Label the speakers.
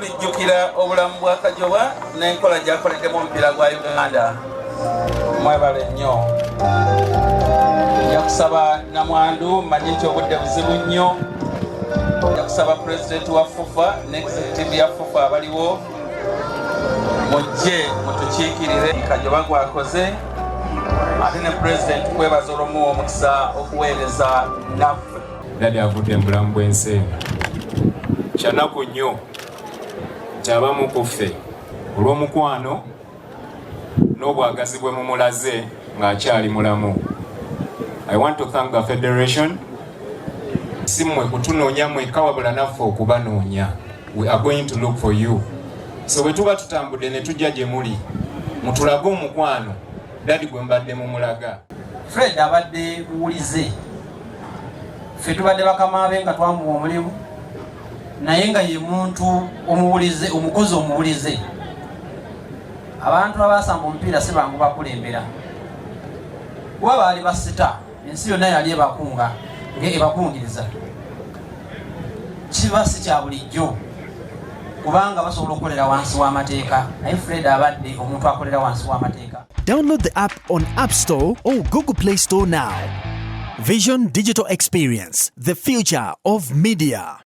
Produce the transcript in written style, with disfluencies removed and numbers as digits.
Speaker 1: tulijjukira obulamu bwa Kajoba n'enkola gy'akoleddemu omupiira gwa Uganda. Mwebale nnyo. Nja kusaba Namwandu, mmanyi nti obudde buzibu nnyo. Nja kusaba pulezidenti wa FUFA n'executive ya FUFA abaliwo mujje mutukiikirire Kajoba gwakoze, ate ne pulezidenti kwebaza olw'omuwa omukisa okuweereza naffe.
Speaker 2: Dadi avudde mu bulamu bw'ensi kyanaku nnyo nti abamu ku ffe olw'omukwano n'obwagazi bwe mumulaze ng'akyali mulamu. I want to thank the Federation. Si mmwe kutunoonya mwekka wabula naffe okubanoonya. We are going to look for you. So bwe tuba tutambudde ne tujja gye muli mutulage omukwano dadi gwe mbadde mumulaga.
Speaker 3: Fred abadde muwulize, ffe tubadde bakama be nga twamuwa omulimu, naye nga ye muntu omuwulize, omukozi omuwulize. Abantu abasamba omupiira si bangu bakulembera. Kuba baali basita, ensi yonna yali ebakunga, ebakungiriza. Kiba si kya bulijjo kubanga basobola okukolera wansi w'amateeka, naye Fred abadde omuntu akolera wansi w'amateeka.
Speaker 4: Download the app on App Store or Google Play Store now. Vision Digital Experience, the future of media.